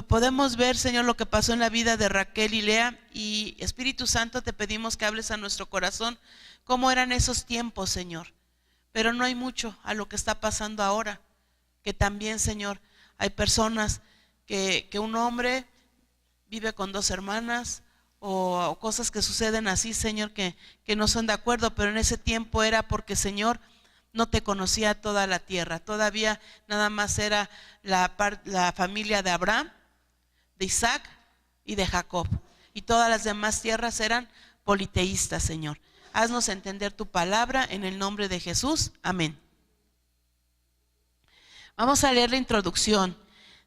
Podemos ver, Señor, lo que pasó en la vida de Raquel y Lea, y Espíritu Santo, te pedimos que hables a nuestro corazón cómo eran esos tiempos, Señor. Pero no hay mucho a lo que está pasando ahora, que también, Señor, hay personas que un hombre vive con dos hermanas, o cosas que suceden así, Señor, que no son de acuerdo, pero en ese tiempo era porque, Señor, no te conocía toda la tierra, todavía nada más era la familia de Abraham, de Isaac y de Jacob, y todas las demás tierras eran politeístas, Señor. Haznos entender tu palabra en el nombre de Jesús, amén. Vamos a leer la introducción.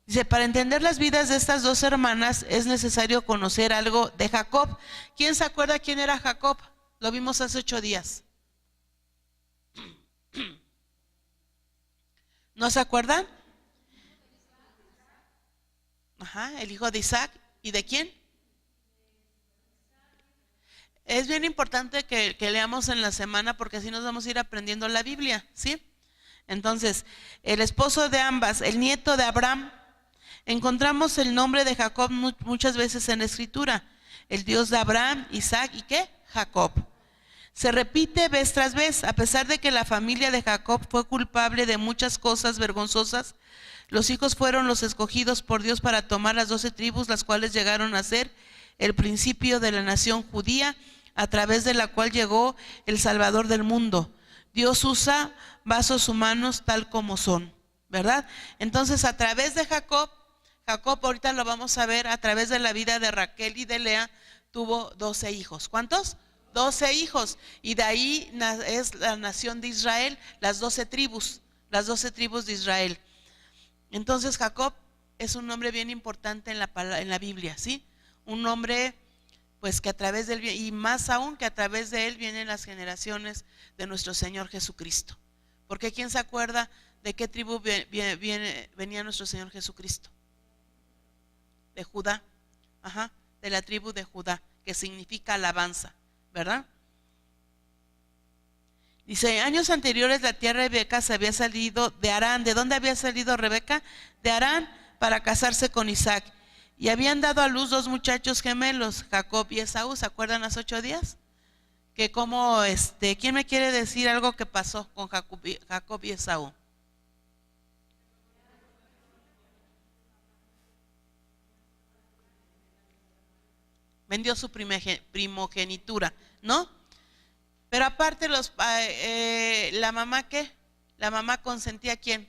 Dice, para entender las vidas de estas dos hermanas es necesario conocer algo de Jacob. ¿Quién se acuerda quién era Jacob? Lo vimos hace 8 días. ¿No se acuerdan? Ajá, el hijo de Isaac. ¿Y de quién? Es bien importante que leamos en la semana, porque así nos vamos a ir aprendiendo la Biblia, ¿sí? Entonces, el esposo de ambas, el nieto de Abraham. Encontramos el nombre de Jacob muchas veces en la escritura. El Dios de Abraham, Isaac y ¿qué? Jacob. Se repite vez tras vez. A pesar de que la familia de Jacob fue culpable de muchas cosas vergonzosas, los hijos fueron los escogidos por Dios para tomar las 12 tribus, las cuales llegaron a ser el principio de la nación judía, a través de la cual llegó el Salvador del mundo. Dios usa vasos humanos tal como son, ¿verdad? Entonces, a través de Jacob, ahorita lo vamos a ver, a través de la vida de Raquel y de Lea, tuvo 12 hijos. ¿Cuántos? 12 hijos. Y de ahí es la nación de Israel, las 12 tribus de Israel. Entonces, Jacob es un nombre bien importante en la Biblia, ¿sí? Un nombre, pues, que a través de él, y más aún que a través de él vienen las generaciones de nuestro Señor Jesucristo. Porque ¿quién se acuerda de qué tribu venía nuestro Señor Jesucristo? De Judá, ajá, de la tribu de Judá, que significa alabanza, ¿verdad? Dice, años anteriores la tía Rebeca se había salido de Harán. ¿De dónde había salido Rebeca? De Harán, para casarse con Isaac. Y habían dado a luz 2 muchachos gemelos, Jacob y Esaú. ¿Se acuerdan las 8 días? Que como, ¿quién me quiere decir algo que pasó con Jacob y Esaú? Vendió su primogenitura, ¿no? Pero aparte la mamá, ¿qué? La mamá consentía ¿a quién?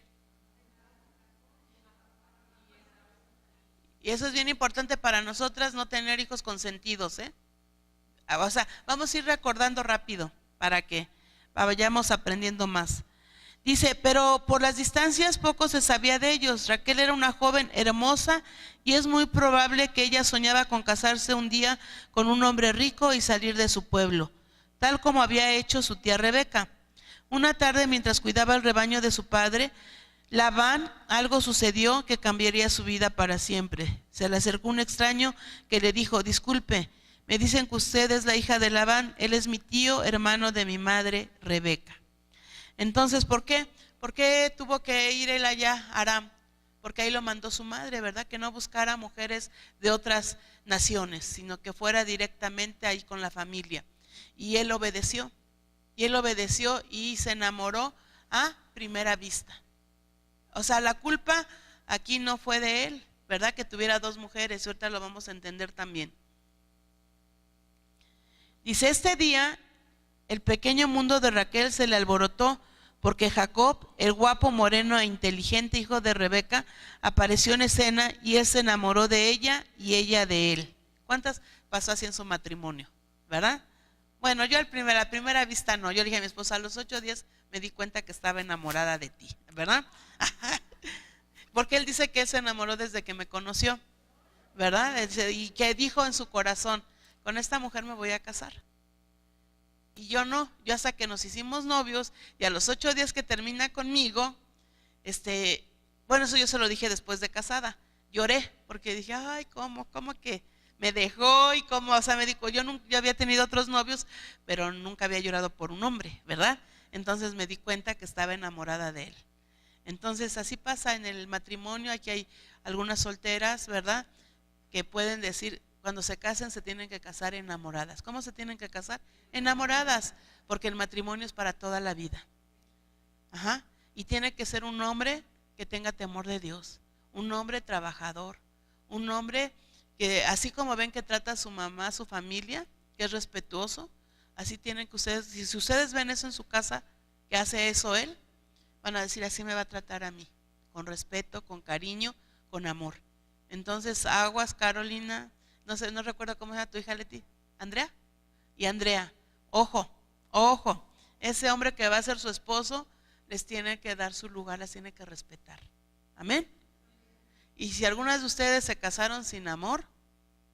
Y eso es bien importante para nosotras, no tener hijos consentidos, ¿eh? O sea, vamos a ir recordando rápido para que vayamos aprendiendo más. Dice, pero por las distancias poco se sabía de ellos. Raquel era una joven hermosa y es muy probable que ella soñaba con casarse un día con un hombre rico y salir de su pueblo, tal como había hecho su tía Rebeca. Una tarde, mientras cuidaba el rebaño de su padre, Labán, algo sucedió que cambiaría su vida para siempre. Se le acercó un extraño que le dijo, disculpe, me dicen que usted es la hija de Labán, él es mi tío, hermano de mi madre Rebeca. Entonces, ¿por qué? ¿Por qué tuvo que ir él allá a Aram? Porque ahí lo mandó su madre, ¿verdad? Que no buscara mujeres de otras naciones, sino que fuera directamente ahí con la familia. Y él obedeció, y se enamoró a primera vista. O sea, la culpa aquí no fue de él, ¿verdad? Que tuviera 2 mujeres, y ahorita lo vamos a entender también. Dice, este día el pequeño mundo de Raquel se le alborotó, porque Jacob, el guapo, moreno e inteligente hijo de Rebeca, apareció en escena y él se enamoró de ella y ella de él. ¿Cuántas pasó así en su matrimonio? ¿Verdad? Bueno, yo a primera vista no. Yo le dije a mi esposa, a los 8 días me di cuenta que estaba enamorada de ti, ¿verdad? Porque él dice que él se enamoró desde que me conoció, ¿verdad? Y que dijo en su corazón, con esta mujer me voy a casar. Y yo no, yo hasta que nos hicimos novios y a los 8 días que termina conmigo, bueno, eso yo se lo dije después de casada, lloré porque dije, ay, ¿cómo que me dejó? Y cómo, o sea, me dijo, yo había tenido otros novios, pero nunca había llorado por un hombre, ¿verdad? Entonces me di cuenta que estaba enamorada de él. Entonces así pasa en el matrimonio. Aquí hay algunas solteras, ¿verdad?, que pueden decir, cuando se casen se tienen que casar enamoradas. ¿Cómo se tienen que casar? Enamoradas, porque el matrimonio es para toda la vida. Ajá. Y tiene que ser un hombre que tenga temor de Dios, un hombre trabajador, un hombre que, así como ven que trata a su mamá, a su familia, que es respetuoso, así tienen que ustedes, si ustedes ven eso en su casa, que hace eso él, van a decir, así me va a tratar a mí, con respeto, con cariño, con amor. Entonces, aguas, Carolina, no sé, no recuerdo cómo era tu hija Leti, Andrea, y Andrea, ojo, ojo, ese hombre que va a ser su esposo, les tiene que dar su lugar, les tiene que respetar. Amén. Y si algunas de ustedes se casaron sin amor,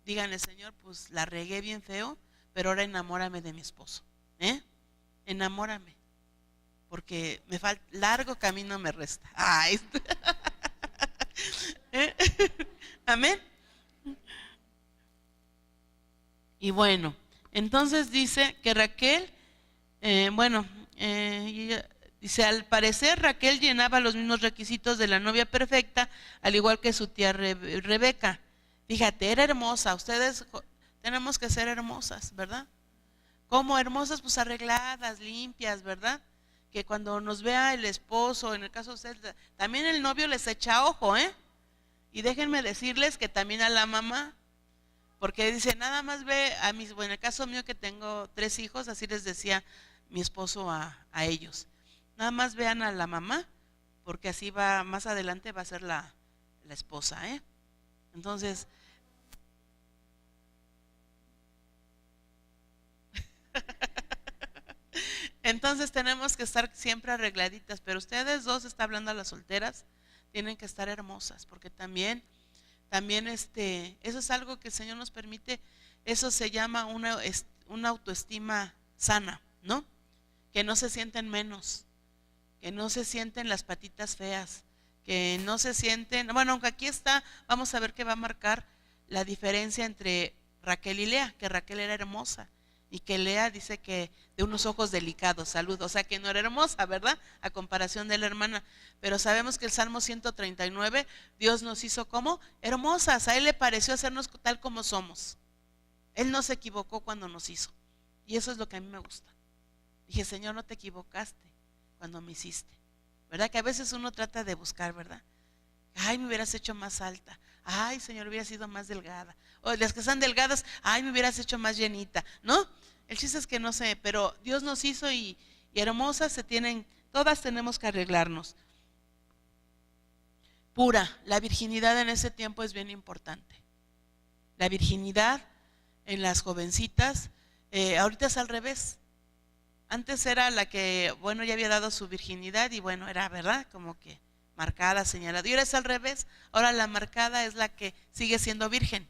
díganle, Señor, pues la regué bien feo, pero ahora enamórame de mi esposo, enamórame, porque me falta, largo camino me resta. Ay. Amén. Y bueno, entonces dice que Raquel, dice, al parecer Raquel llenaba los mismos requisitos de la novia perfecta, al igual que su tía Rebeca. Fíjate, era hermosa. Ustedes tenemos que ser hermosas, ¿verdad? ¿Cómo hermosas? Pues arregladas, limpias, ¿verdad? Que cuando nos vea el esposo, en el caso de ustedes, también el novio les echa ojo, y déjenme decirles que también a la mamá, porque dice, nada más ve a mis, bueno, en el caso mío que tengo 3 hijos, así les decía mi esposo a ellos, nada más vean a la mamá, porque así va, más adelante va a ser la esposa, Entonces, tenemos que estar siempre arregladitas, pero ustedes dos, está hablando a las solteras, tienen que estar hermosas, porque también eso es algo que el Señor nos permite. Eso se llama una autoestima sana, ¿no? Que no se sienten menos, que no se sienten las patitas feas, que no se sienten, bueno, aunque aquí está, vamos a ver que va a marcar la diferencia entre Raquel y Lea, que Raquel era hermosa y que Lea dice que de unos ojos delicados, salud, o sea que no era hermosa, ¿verdad?, a comparación de la hermana. Pero sabemos que el Salmo 139, Dios nos hizo como hermosas, a Él le pareció hacernos tal como somos. Él no se equivocó cuando nos hizo, y eso es lo que a mí me gusta. Dije, Señor, no te equivocaste cuando me hiciste, ¿verdad? Que a veces uno trata de buscar, ¿verdad? Ay, me hubieras hecho más alta. Ay, Señor, hubiera sido más delgada. O las que están delgadas, ay, me hubieras hecho más llenita, ¿no? El chiste es que no sé, pero Dios nos hizo y hermosas todas tenemos que arreglarnos. Pura, la virginidad en ese tiempo es bien importante. La virginidad en las jovencitas, ahorita es al revés. Antes era la que, bueno, ya había dado su virginidad y bueno, era, ¿verdad?, como que marcada, señalada. Y ahora es al revés, ahora la marcada es la que sigue siendo virgen.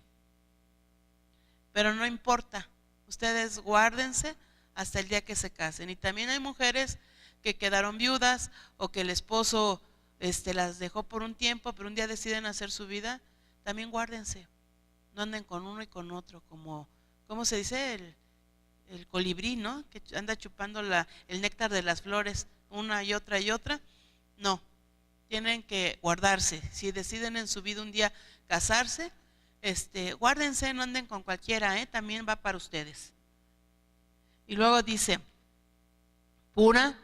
Pero no importa, ustedes guárdense hasta el día que se casen. Y también hay mujeres que quedaron viudas o que el esposo las dejó por un tiempo, pero un día deciden hacer su vida. También guárdense, no anden con uno y con otro, como, ¿cómo se dice? El colibrí, ¿no?, que anda chupando el néctar de las flores, una y otra y otra. No, tienen que guardarse. Si deciden en su vida un día casarse, guárdense, no anden con cualquiera, también va para ustedes. Y luego dice, pura,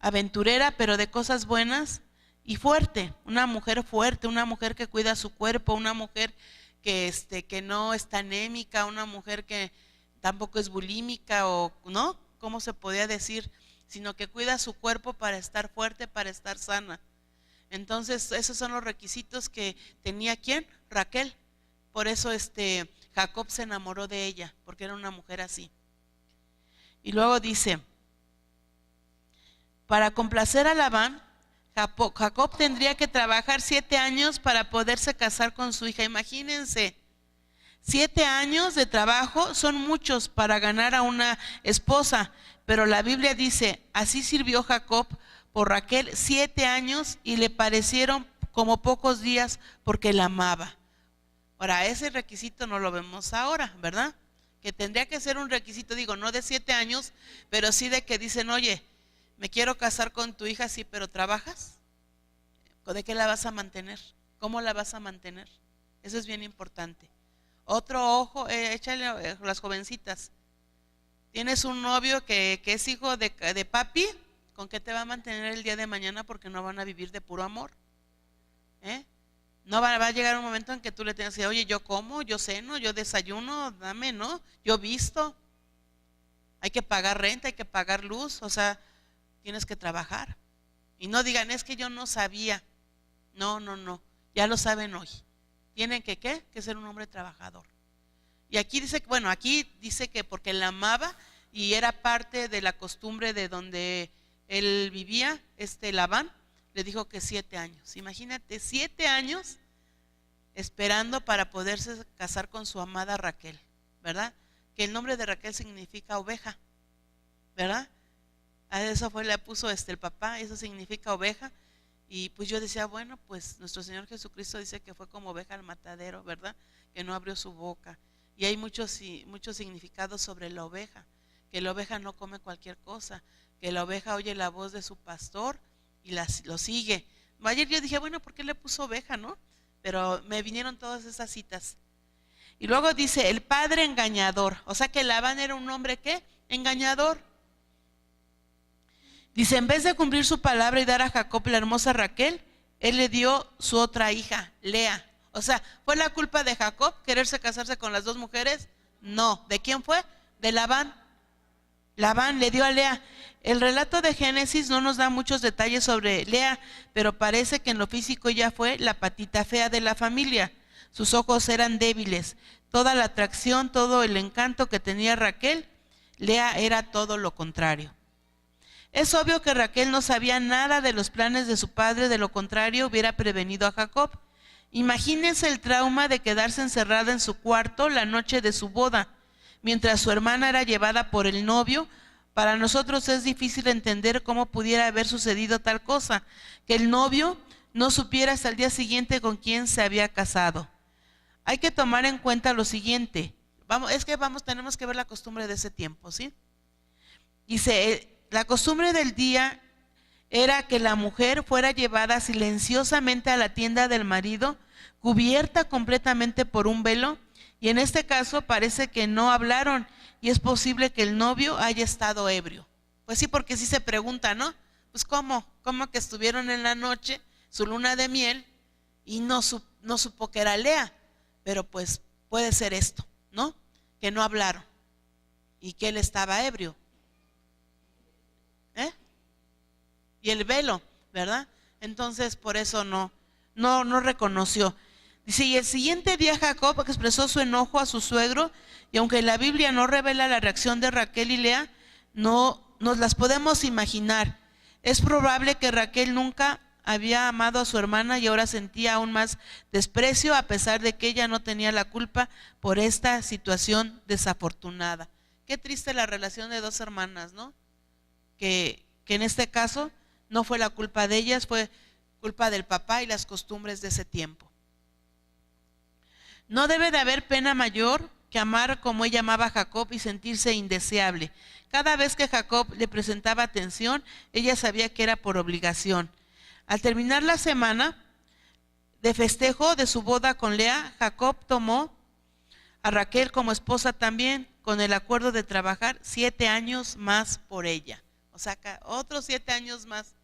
aventurera, pero de cosas buenas, y fuerte, una mujer fuerte, una mujer que cuida su cuerpo, una mujer que no está anémica, una mujer que tampoco es bulímica, o no, ¿cómo se podía decir? Sino que cuida su cuerpo para estar fuerte, para estar sana. Entonces esos son los requisitos que tenía ¿quién? Raquel. Por eso Jacob se enamoró de ella, porque era una mujer así. Y luego dice, para complacer a Labán, Jacob tendría que trabajar 7 años para poderse casar con su hija. Imagínense, 7 años de trabajo son muchos para ganar a una esposa, pero la Biblia dice, así sirvió Jacob por Raquel 7 años y le parecieron como pocos días porque la amaba. Ahora, ese requisito no lo vemos ahora, ¿verdad? Que tendría que ser un requisito, digo, no de 7 años, pero sí de que dicen, oye, me quiero casar con tu hija, sí, pero ¿trabajas? ¿De qué la vas a mantener? ¿Cómo la vas a mantener? Eso es bien importante. Otro ojo, échale las jovencitas. Tienes un novio que es hijo de papi, ¿con qué te va a mantener el día de mañana? Porque no van a vivir de puro amor. No va a llegar un momento en que tú le tengas que decir, oye, yo como, yo ceno, yo desayuno, dame, ¿no? Yo visto. Hay que pagar renta, hay que pagar luz, o sea, tienes que trabajar. Y no digan, es que yo no sabía. No, ya lo saben hoy. Tienen que, ¿qué? Que ser un hombre trabajador. Y aquí dice, bueno, aquí dice que porque la amaba y era parte de la costumbre de donde él vivía, Labán, le dijo que 7 años. Imagínate, 7 años esperando para poderse casar con su amada Raquel, ¿verdad? Que el nombre de Raquel significa oveja, ¿verdad? A eso le puso el papá, eso significa oveja. Y pues yo decía, bueno, pues nuestro Señor Jesucristo dice que fue como oveja al matadero, ¿verdad? Que no abrió su boca. Y hay muchos significados sobre la oveja, que la oveja no come cualquier cosa, que la oveja oye la voz de su pastor y lo sigue. Ayer yo dije, bueno, ¿por qué le puso oveja, no? Pero me vinieron todas esas citas. Y luego dice, el padre engañador, o sea que Labán era un hombre, ¿qué? Engañador. Dice, en vez de cumplir su palabra y dar a Jacob la hermosa Raquel, él le dio su otra hija, Lea. O sea, ¿fue la culpa de Jacob quererse casarse con las 2 mujeres? No. ¿De quién fue? De Labán. Labán le dio a Lea. El relato de Génesis no nos da muchos detalles sobre Lea, pero parece que en lo físico ella fue la patita fea de la familia. Sus ojos eran débiles. Toda la atracción, todo el encanto que tenía Raquel, Lea era todo lo contrario. Es obvio que Raquel no sabía nada de los planes de su padre, de lo contrario hubiera prevenido a Jacob. Imagínense el trauma de quedarse encerrada en su cuarto la noche de su boda, mientras su hermana era llevada por el novio. Para nosotros es difícil entender cómo pudiera haber sucedido tal cosa, que el novio no supiera hasta el día siguiente con quién se había casado. Hay que tomar en cuenta lo siguiente, tenemos que ver la costumbre de ese tiempo, ¿sí? Dice, la costumbre del día era que la mujer fuera llevada silenciosamente a la tienda del marido, cubierta completamente por un velo, y en este caso parece que no hablaron, y es posible que el novio haya estado ebrio. Pues sí, porque sí se pregunta, ¿no? Pues ¿cómo que estuvieron en la noche, su luna de miel, y no supo que era Lea? Pero pues puede ser esto, ¿no? Que no hablaron, y que él estaba ebrio. Y el velo, ¿verdad? Entonces por eso no reconoció. Dice, y el siguiente día Jacob expresó su enojo a su suegro, y aunque la Biblia no revela la reacción de Raquel y Lea, no nos las podemos imaginar. Es probable que Raquel nunca había amado a su hermana y ahora sentía aún más desprecio, a pesar de que ella no tenía la culpa por esta situación desafortunada. Qué triste la relación de 2 hermanas, ¿no? Que en este caso no fue la culpa de ellas, fue culpa del papá y las costumbres de ese tiempo. No debe de haber pena mayor que amar como ella amaba a Jacob y sentirse indeseable. Cada vez que Jacob le presentaba atención, ella sabía que era por obligación. Al terminar la semana de festejo de su boda con Lea, Jacob tomó a Raquel como esposa también, con el acuerdo de trabajar 7 años más por ella. O sea, otros 7 años más,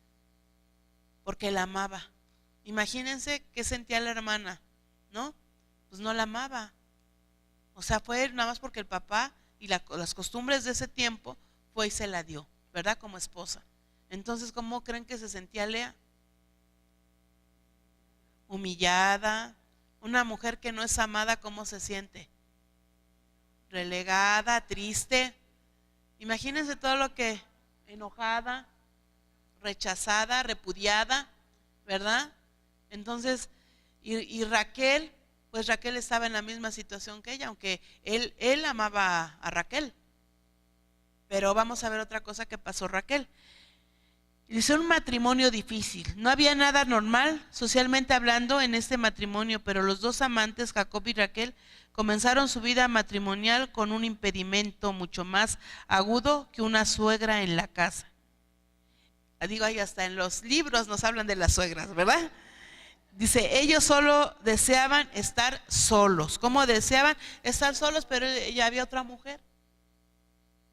porque la amaba. Imagínense qué sentía la hermana, ¿no? Pues no la amaba. O sea, fue nada más porque el papá y las costumbres de ese tiempo fue y se la dio, ¿verdad? Como esposa. Entonces, ¿cómo creen que se sentía Lea? Humillada. Una mujer que no es amada, ¿cómo se siente? Relegada, triste. Imagínense todo lo que... enojada, rechazada, repudiada, ¿verdad? Entonces, y Raquel, pues Raquel estaba en la misma situación que ella, aunque él amaba a Raquel. Pero vamos a ver otra cosa que pasó Raquel. Hizo un matrimonio difícil. No había nada normal, socialmente hablando, en este matrimonio, pero los 2 amantes, Jacob y Raquel, comenzaron su vida matrimonial con un impedimento mucho más agudo que una suegra en la casa. Digo, ahí hasta en los libros nos hablan de las suegras, ¿verdad? Dice, ellos solo deseaban estar solos. ¿Cómo deseaban estar solos? Pero ya había otra mujer,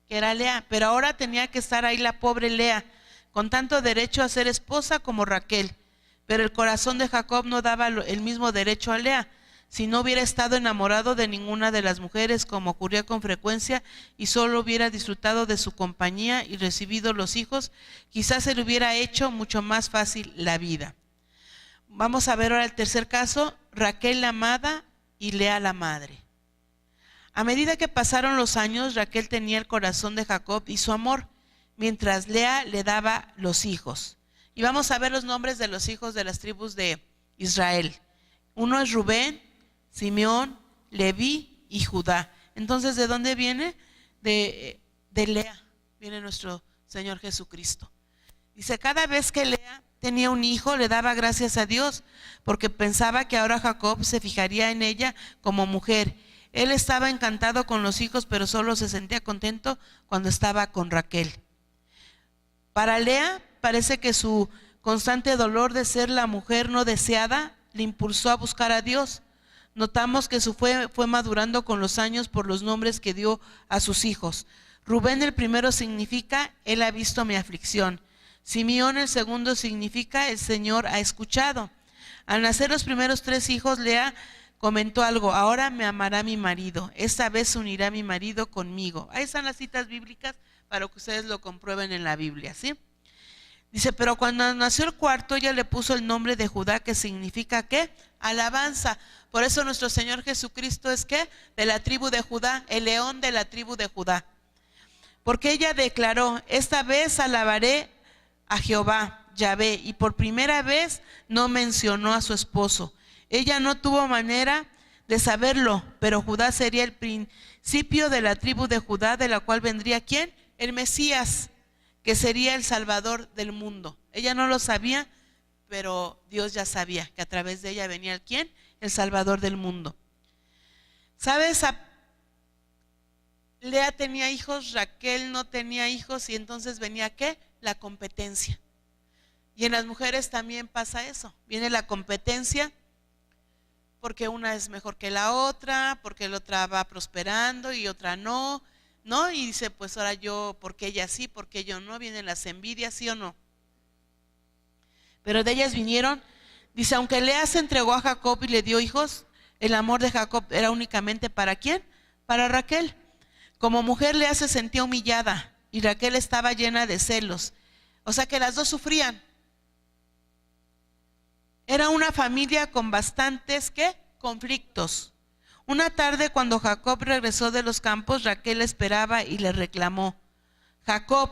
que era Lea. Pero ahora tenía que estar ahí la pobre Lea, con tanto derecho a ser esposa como Raquel. Pero el corazón de Jacob no daba el mismo derecho a Lea. Si no hubiera estado enamorado de ninguna de las mujeres, como ocurría con frecuencia, y solo hubiera disfrutado de su compañía y recibido los hijos, quizás se le hubiera hecho mucho más fácil la vida. Vamos a ver ahora el tercer caso, Raquel la amada y Lea la madre. A medida que pasaron los años, Raquel tenía el corazón de Jacob y su amor, mientras Lea le daba los hijos. Y vamos a ver los nombres de los hijos de las tribus de Israel. Uno es Rubén, Simeón, Leví y Judá. Entonces, ¿de dónde viene? De Lea viene nuestro Señor Jesucristo. Dice, cada vez que Lea tenía un hijo, le daba gracias a Dios, porque pensaba que ahora Jacob se fijaría en ella como mujer. Él estaba encantado con los hijos, pero solo se sentía contento cuando estaba con Raquel. Para Lea, parece que su constante dolor de ser la mujer no deseada le impulsó a buscar a Dios. Notamos que su fe fue madurando con los años por los nombres que dio a sus hijos. Rubén, el primero, significa, Él ha visto mi aflicción. Simeón, el segundo, significa, el Señor ha escuchado. Al nacer los primeros 3 hijos, Lea comentó algo, ahora me amará mi marido, esta vez se unirá mi marido conmigo. Ahí están las citas bíblicas para que ustedes lo comprueben en la Biblia, ¿sí? Dice, pero cuando nació el cuarto, ella le puso el nombre de Judá, que significa, ¿qué? Alabanza. Por eso nuestro Señor Jesucristo es, ¿qué? De la tribu de Judá, el león de la tribu de Judá. Porque ella declaró, esta vez alabaré a Jehová, Yahvé, y por primera vez no mencionó a su esposo. Ella no tuvo manera de saberlo, pero Judá sería el principio de la tribu de Judá, de la cual vendría, ¿quién? El Mesías, que sería el Salvador del mundo. Ella no lo sabía, pero Dios ya sabía que a través de ella venía el ¿quién? El Salvador del mundo. ¿Sabes? Lea tenía hijos, Raquel no tenía hijos, y entonces venía ¿qué? La competencia. Y en las mujeres también pasa eso, viene la competencia, porque una es mejor que la otra, porque la otra va prosperando y otra no, ¿no? Y dice, pues ahora yo, porque ella sí, porque yo no, vienen las envidias, ¿sí o no? Pero de ellas vinieron, dice, aunque Lea se entregó a Jacob y le dio hijos, el amor de Jacob era únicamente ¿para quién? Para Raquel. Como mujer, Lea se sentía humillada y Raquel estaba llena de celos. O sea que las dos sufrían. Era una familia con bastantes ¿qué? Conflictos. Una tarde, cuando Jacob regresó de los campos, Raquel le esperaba y le reclamó, Jacob,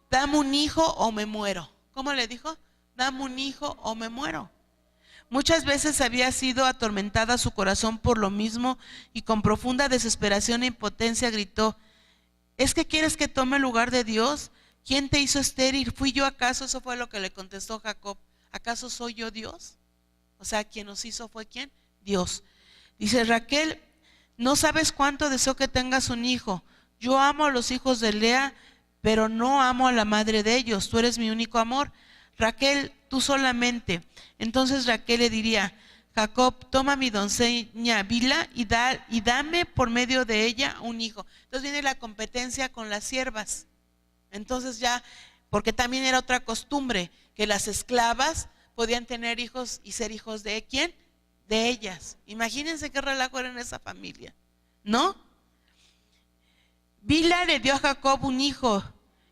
dame un hijo o me muero. ¿Cómo le dijo? Dame un hijo o me muero. Muchas veces había sido atormentada su corazón por lo mismo y con profunda desesperación e impotencia gritó, ¿es que quieres que tome el lugar de Dios? ¿Quién te hizo estéril? ¿Fui yo acaso? Eso fue lo que le contestó Jacob. ¿Acaso soy yo Dios? O sea, quien nos hizo fue ¿quién? Dios. Dice Raquel, no sabes cuánto deseo que tengas un hijo. Yo amo a los hijos de Lea, pero no amo a la madre de ellos. Tú eres mi único amor. Raquel, tú solamente. Entonces Raquel le diría, Jacob, toma mi doncella Bila y dame por medio de ella un hijo. Entonces viene la competencia con las siervas. Entonces ya, porque también era otra costumbre, que las esclavas podían tener hijos y ser hijos de ¿quién? De ellas. Imagínense qué relajo era en esa familia, ¿no? Bila le dio a Jacob un hijo,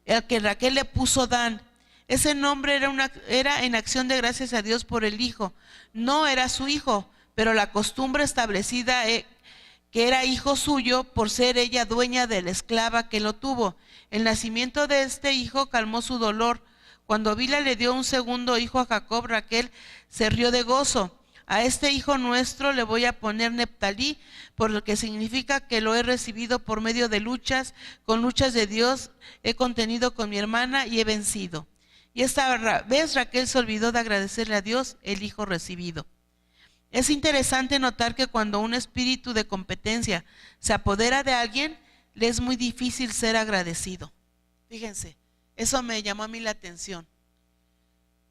el que Raquel le puso Dan. Ese nombre era en acción de gracias a Dios por el hijo. No era su hijo, pero la costumbre establecida que era hijo suyo por ser ella dueña de la esclava que lo tuvo. El nacimiento de este hijo calmó su dolor. Cuando Bila le dio un segundo hijo a Jacob, Raquel se rió de gozo. A este hijo nuestro le voy a poner Neftalí, por lo que significa que lo he recibido por medio de luchas, con luchas de Dios he contenido con mi hermana y he vencido. Y esta vez Raquel se olvidó de agradecerle a Dios el hijo recibido. Es interesante notar que cuando un espíritu de competencia se apodera de alguien, le es muy difícil ser agradecido. Fíjense, eso me llamó a mí la atención.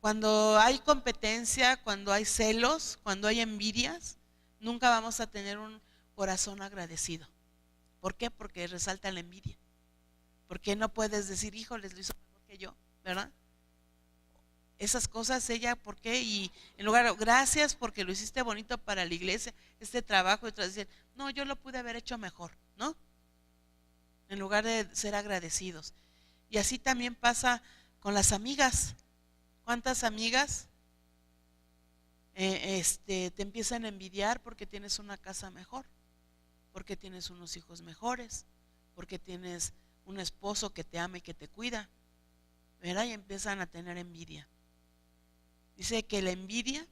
Cuando hay competencia, cuando hay celos, cuando hay envidias, nunca vamos a tener un corazón agradecido. ¿Por qué? Porque resalta la envidia. Porque no puedes decir, híjoles, lo hizo mejor que yo, ¿verdad? Esas cosas ella, ¿por qué? Y en lugar, gracias porque lo hiciste bonito para la iglesia, este trabajo, y decir, no, yo lo pude haber hecho mejor, ¿no? En lugar de ser agradecidos. Y así también pasa con las amigas. ¿Cuántas amigas te empiezan a envidiar porque tienes una casa mejor, porque tienes unos hijos mejores, porque tienes un esposo que te ama y que te cuida, ¿verdad? Y empiezan a tener envidia. Dice que la envidia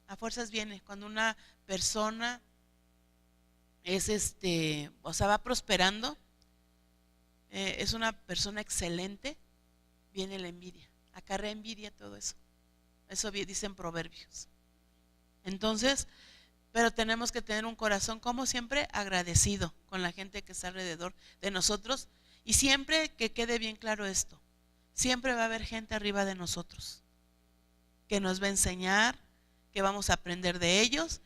a fuerzas viene cuando una persona es o sea, va prosperando, es una persona excelente, viene la envidia, acarrea envidia, todo eso. Eso dicen Proverbios. Entonces, pero tenemos que tener un corazón, como siempre, agradecido con la gente que está alrededor de nosotros. Y siempre que quede bien claro esto, siempre va a haber gente arriba de nosotros que nos va a enseñar, que vamos a aprender de ellos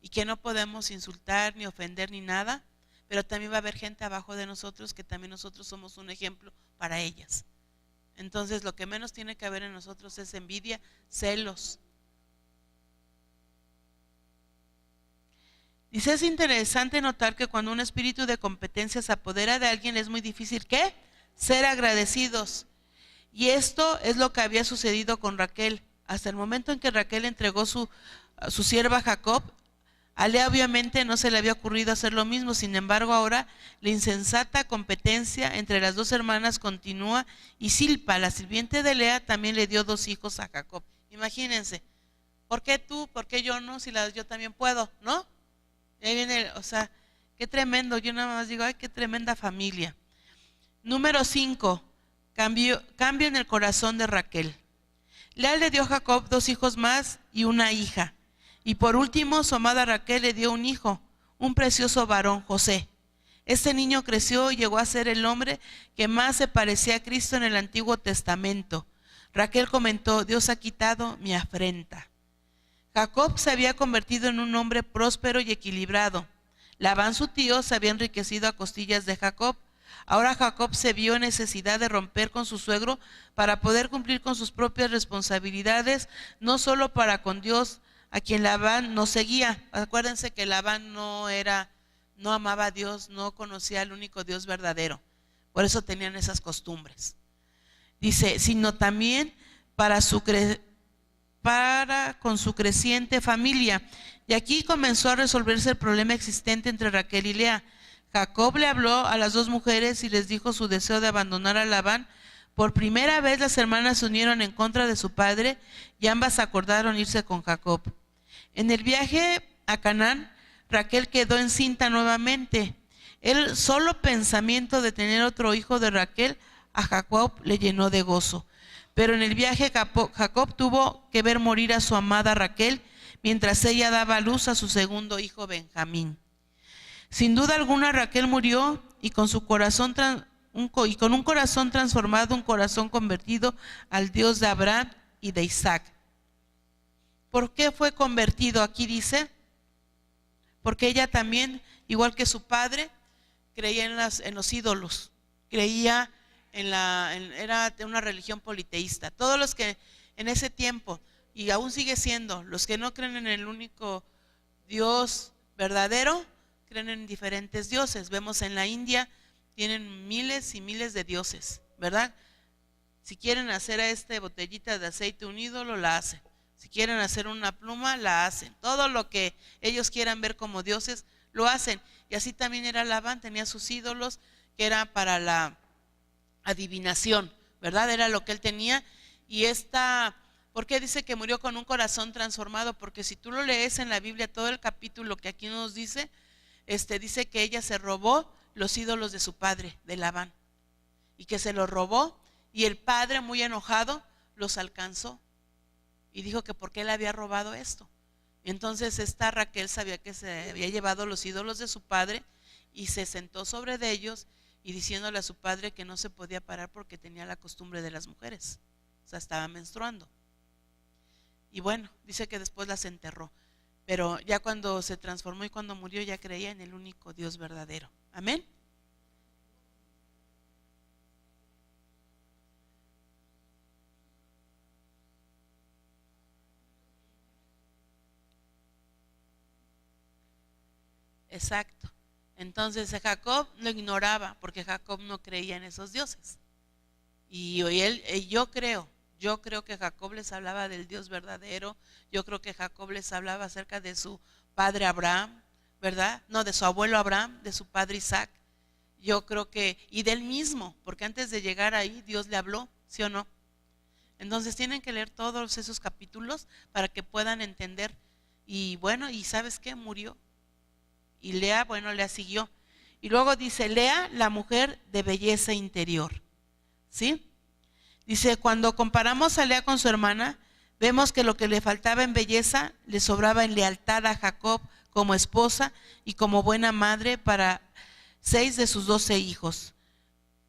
y que no podemos insultar ni ofender ni nada, pero también va a haber gente abajo de nosotros que también nosotros somos un ejemplo para ellas. Entonces lo que menos tiene que haber en nosotros es envidia, celos. Dice, es interesante notar que cuando un espíritu de competencia se apodera de alguien es muy difícil, ¿qué? Ser agradecidos. Y esto es lo que había sucedido con Raquel. Hasta el momento en que Raquel entregó su sierva a Jacob, a Lea obviamente no se le había ocurrido hacer lo mismo. Sin embargo, ahora la insensata competencia entre las dos hermanas continúa y Silpa, la sirviente de Lea, también le dio 2 hijos a Jacob. Imagínense, ¿por qué tú? ¿Por qué yo no? Si yo también puedo, ¿no? Y ahí viene, o sea, qué tremendo. Yo nada más digo, ay, qué tremenda familia. Número 5, cambio en el corazón de Raquel. Lea le dio a Jacob 2 hijos más y una hija. Y por último, su amada Raquel le dio un hijo, un precioso varón, José. Este niño creció y llegó a ser el hombre que más se parecía a Cristo en el Antiguo Testamento. Raquel comentó, Dios ha quitado mi afrenta. Jacob se había convertido en un hombre próspero y equilibrado. Labán, su tío, se había enriquecido a costillas de Jacob. Ahora Jacob se vio en necesidad de romper con su suegro para poder cumplir con sus propias responsabilidades, no solo para con Dios, a quien Labán no seguía. Acuérdense que Labán no amaba a Dios, no conocía al único Dios verdadero. Por eso tenían esas costumbres. Dice, sino también con su creciente familia. Y aquí comenzó a resolverse el problema existente entre Raquel y Lea. Jacob le habló a las 2 mujeres y les dijo su deseo de abandonar a Labán. Por primera vez las hermanas se unieron en contra de su padre y ambas acordaron irse con Jacob. En el viaje a Canaán, Raquel quedó encinta nuevamente. El solo pensamiento de tener otro hijo de Raquel a Jacob le llenó de gozo. Pero en el viaje Jacob tuvo que ver morir a su amada Raquel mientras ella daba a luz a su segundo hijo Benjamín. Sin duda alguna Raquel murió y con un corazón transformado, un corazón convertido al Dios de Abraham y de Isaac. ¿Por qué fue convertido? Aquí dice, porque ella también, igual que su padre, creía en los ídolos, creía era una religión politeísta. Todos los que en ese tiempo, y aún sigue siendo, los que no creen en el único Dios verdadero, creen en diferentes dioses. Vemos en la India, tienen miles y miles de dioses, ¿verdad? Si quieren hacer a esta botellita de aceite un ídolo, la hacen. Si quieren hacer una pluma, la hacen. Todo lo que ellos quieran ver como dioses, lo hacen. Y así también era Labán, tenía sus ídolos que eran para la adivinación, ¿verdad? Era lo que él tenía. Y ¿por qué dice que murió con un corazón transformado? Porque si tú lo lees en la Biblia, todo el capítulo que aquí nos dice, dice que ella se robó los ídolos de su padre, de Labán, y que se los robó, y el padre, muy enojado, los alcanzó y dijo que por qué le había robado esto. Y entonces esta Raquel sabía que se había llevado los ídolos de su padre y se sentó sobre de ellos y diciéndole a su padre que no se podía parar porque tenía la costumbre de las mujeres, o sea, estaba menstruando. Y bueno, dice que después las enterró. Pero ya cuando se transformó y cuando murió ya creía en el único Dios verdadero. Amén. Exacto. Entonces Jacob lo ignoraba porque Jacob no creía en esos dioses. Y yo creo que Jacob les hablaba del Dios verdadero, yo creo que Jacob les hablaba acerca de su padre Abraham, ¿verdad? No, de su abuelo Abraham, de su padre Isaac. Yo creo que, y del mismo, porque antes de llegar ahí Dios le habló, ¿sí o no? Entonces tienen que leer todos esos capítulos para que puedan entender. Y bueno, ¿y sabes qué? Murió. Y Lea, bueno, Lea siguió. Y luego dice, Lea, la mujer de belleza interior. ¿Sí? Dice, cuando comparamos a Lea con su hermana, vemos que lo que le faltaba en belleza le sobraba en lealtad a Jacob como esposa y como buena madre para 6 de sus 12 hijos.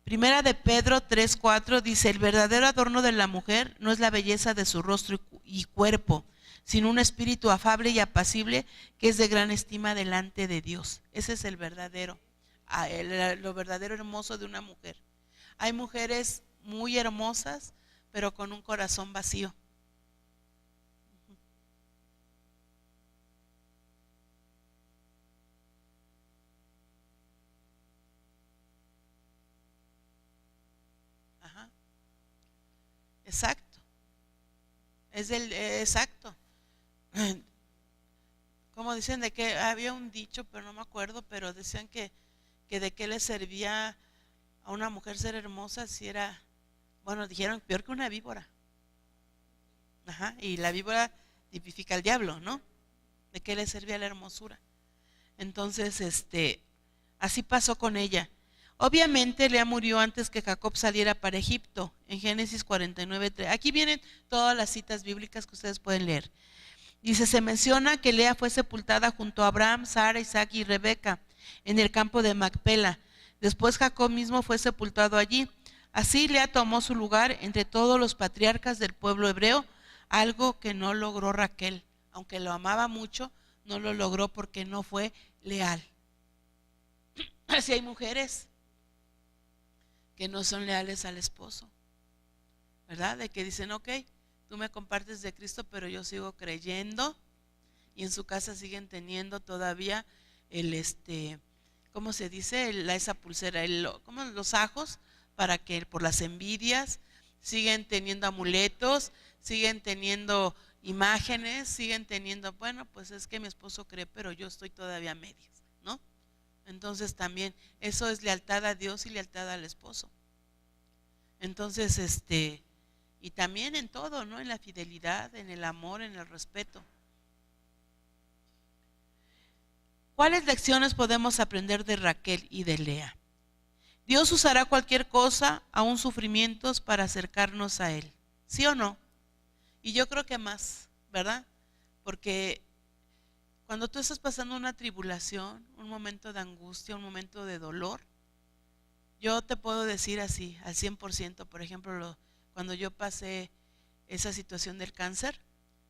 Primera de Pedro 3:4 dice, el verdadero adorno de la mujer no es la belleza de su rostro y cuerpo, sino un espíritu afable y apacible que es de gran estima delante de Dios. Ese es el verdadero, lo verdadero hermoso de una mujer. Hay mujeres muy hermosas, pero con un corazón vacío. Ajá, exacto. Exacto. Como dicen de que había un dicho, pero no me acuerdo, pero decían que de qué le servía a una mujer ser hermosa si era, bueno, dijeron peor que una víbora. Ajá, y la víbora tipifica al diablo, ¿no? ¿De qué le servía la hermosura? Entonces, así pasó con ella. Obviamente Lea murió antes que Jacob saliera para Egipto, en Génesis 49:3. Aquí vienen todas las citas bíblicas que ustedes pueden leer. Dice, se menciona que Lea fue sepultada junto a Abraham, Sara, Isaac y Rebeca en el campo de Macpela. Después Jacob mismo fue sepultado allí. Así Lea tomó su lugar entre todos los patriarcas del pueblo hebreo, algo que no logró Raquel. Aunque lo amaba mucho, no lo logró porque no fue leal. Así hay mujeres que no son leales al esposo, ¿verdad? De que dicen, ok, tú me compartes de Cristo, pero yo sigo creyendo, y en su casa siguen teniendo todavía ¿cómo se dice? Esa pulsera, ¿cómo? Los ajos, para que por las envidias, siguen teniendo amuletos, siguen teniendo imágenes, siguen teniendo, bueno, pues es que mi esposo cree, pero yo estoy todavía a medias, ¿no? Entonces también eso es lealtad a Dios y lealtad al esposo. Entonces, y también en todo, ¿no? En la fidelidad, en el amor, en el respeto. ¿Cuáles lecciones podemos aprender de Raquel y de Lea? Dios usará cualquier cosa, aún sufrimientos, para acercarnos a Él. ¿Sí o no? Y yo creo que más, ¿verdad? Porque cuando tú estás pasando una tribulación, un momento de angustia, un momento de dolor, yo te puedo decir así, al 100%, por ejemplo, cuando yo pasé esa situación del cáncer,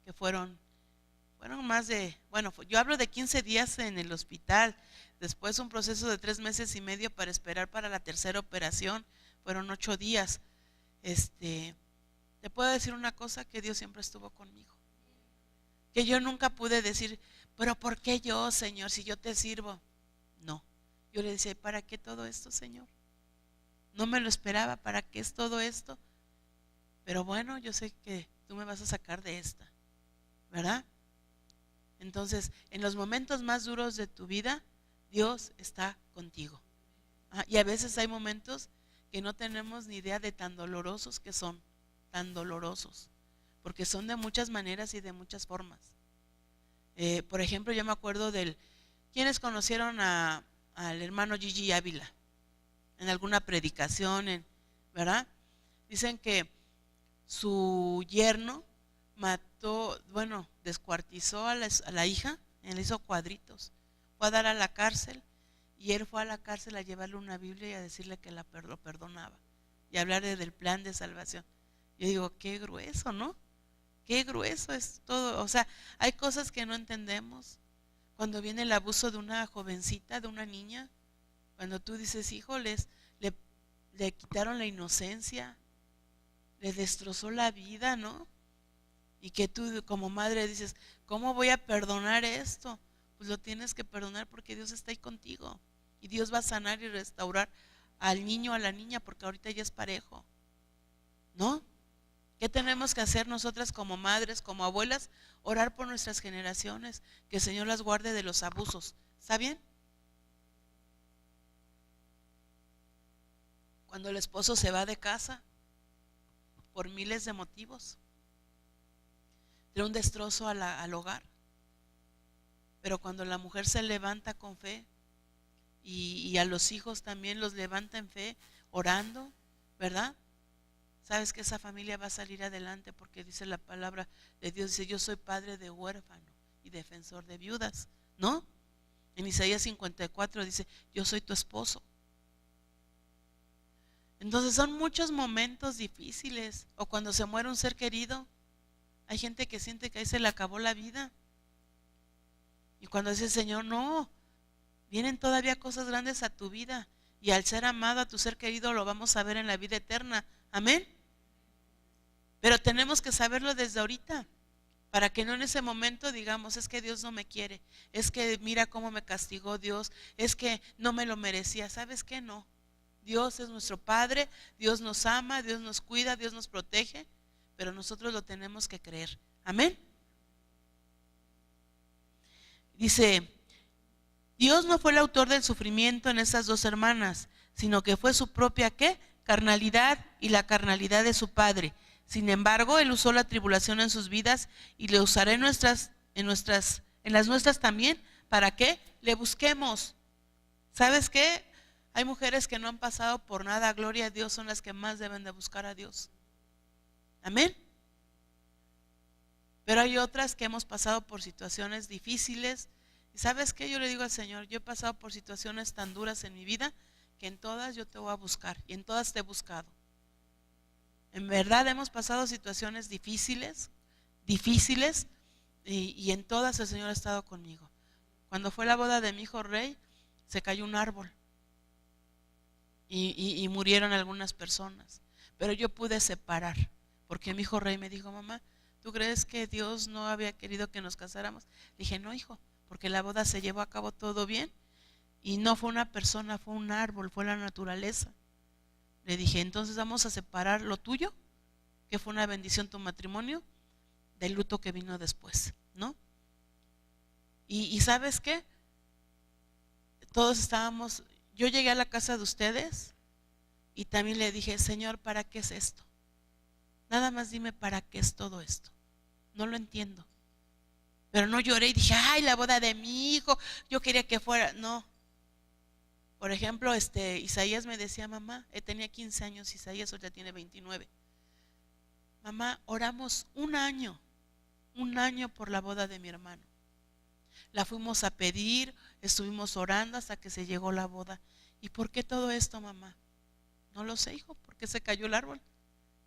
que fueron más de, bueno, yo hablo de 15 días en el hospital, después un proceso de 3 meses y medio para esperar para la tercera operación, fueron 8 días. Te puedo decir una cosa, que Dios siempre estuvo conmigo, que yo nunca pude decir, pero ¿por qué yo, Señor, si yo te sirvo? No, yo le decía, ¿para qué todo esto, Señor? No me lo esperaba, ¿para qué es todo esto? Pero bueno, yo sé que tú me vas a sacar de esta, ¿verdad? Entonces, en los momentos más duros de tu vida, Dios está contigo. Y a veces hay momentos que no tenemos ni idea de tan dolorosos que son, tan dolorosos, porque son de muchas maneras y de muchas formas. Por ejemplo, yo me acuerdo ¿quiénes conocieron al hermano Gigi Ávila? En alguna predicación, ¿verdad? Dicen que su yerno mató, bueno, descuartizó a la hija, le hizo cuadritos, fue a dar a la cárcel, y él fue a la cárcel a llevarle una Biblia y a decirle que lo perdonaba, y hablarle del plan de salvación. Yo digo, qué grueso, ¿no? Qué grueso es todo. O sea, hay cosas que no entendemos. Cuando viene el abuso de una jovencita, de una niña, cuando tú dices, híjoles, le quitaron la inocencia, le destrozó la vida, ¿no? Y que tú como madre dices, ¿cómo voy a perdonar esto? Pues lo tienes que perdonar porque Dios está ahí contigo. Y Dios va a sanar y restaurar al niño, a la niña, porque ahorita ya es parejo, ¿no? ¿Qué tenemos que hacer nosotras como madres, como abuelas? Orar por nuestras generaciones, que el Señor las guarde de los abusos. ¿Está bien? Cuando el esposo se va de casa por miles de motivos, de un destrozo al hogar, pero cuando la mujer se levanta con fe y a los hijos también los levanta en fe, orando, ¿verdad? Sabes que esa familia va a salir adelante porque dice la palabra de Dios, dice, yo soy padre de huérfano y defensor de viudas, ¿no? En Isaías 54 dice, yo soy tu esposo. Entonces son muchos momentos difíciles, o cuando se muere un ser querido, hay gente que siente que ahí se le acabó la vida. Y cuando dice el Señor, no, vienen todavía cosas grandes a tu vida, y al ser amado, a tu ser querido, lo vamos a ver en la vida eterna. Amén. Pero tenemos que saberlo desde ahorita, para que no en ese momento digamos, es que Dios no me quiere, es que mira cómo me castigó Dios, es que no me lo merecía. ¿Sabes qué? No. Dios es nuestro Padre, Dios nos ama, Dios nos cuida, Dios nos protege, pero nosotros lo tenemos que creer. Amén. Dice, Dios no fue el autor del sufrimiento en esas dos hermanas, sino que fue su propia ¿qué? Carnalidad y la carnalidad de su padre. Sin embargo, Él usó la tribulación en sus vidas y le usará en las nuestras también, ¿para qué? Le busquemos. ¿Sabes qué? Hay mujeres que no han pasado por nada, gloria a Dios, son las que más deben de buscar a Dios. Amén. Pero hay otras que hemos pasado por situaciones difíciles. ¿Y sabes qué? Yo le digo al Señor, yo he pasado por situaciones tan duras en mi vida que en todas yo te voy a buscar y en todas te he buscado. En verdad hemos pasado situaciones difíciles y en todas el Señor ha estado conmigo. Cuando fue la boda de mi hijo Rey, se cayó un árbol y murieron algunas personas, pero yo pude separar, porque mi hijo Rey me dijo, mamá, ¿tú crees que Dios no había querido que nos casáramos? Le dije, no, hijo, porque la boda se llevó a cabo todo bien y no fue una persona, fue un árbol, fue la naturaleza. Le dije, entonces vamos a separar lo tuyo, que fue una bendición tu matrimonio, del luto que vino después, ¿no? Y ¿sabes qué? Todos estábamos, yo llegué a la casa de ustedes y también le dije, Señor, ¿para qué es esto? Nada más dime para qué es todo esto. No lo entiendo. Pero no lloré y dije, ay, la boda de mi hijo, yo quería que fuera. No. Por ejemplo, Isaías me decía, mamá, tenía 15 años, Isaías ahorita tiene 29. Mamá, oramos un año por la boda de mi hermano. La fuimos a pedir, estuvimos orando hasta que se llegó la boda. ¿Y por qué todo esto, mamá? No lo sé, hijo, ¿por qué se cayó el árbol?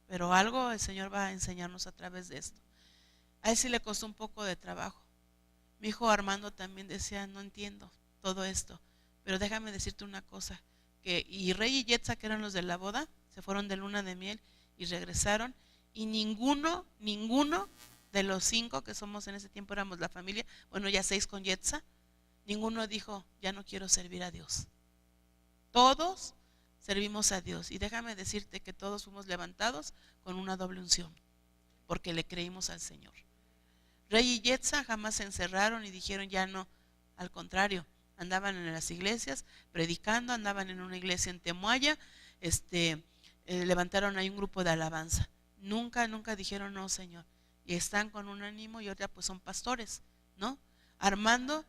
Pero algo el Señor va a enseñarnos a través de esto. A él sí le costó un poco de trabajo. Mi hijo Armando también decía, no entiendo todo esto, pero déjame decirte una cosa, y Rey y Yetza, que eran los de la boda, se fueron de luna de miel y regresaron, y ninguno de los 5 que somos en ese tiempo, éramos la familia, bueno, ya 6 con Yetza, ninguno dijo, ya no quiero servir a Dios. Todos servimos a Dios, y déjame decirte que todos fuimos levantados con una doble unción, porque le creímos al Señor. Rey y Yetza jamás se encerraron y dijeron ya no, al contrario, andaban en las iglesias predicando, andaban en una iglesia en Temuaya, levantaron ahí un grupo de alabanza. Nunca dijeron no, Señor, y están con un ánimo, y ahora pues son pastores, ¿no? Armando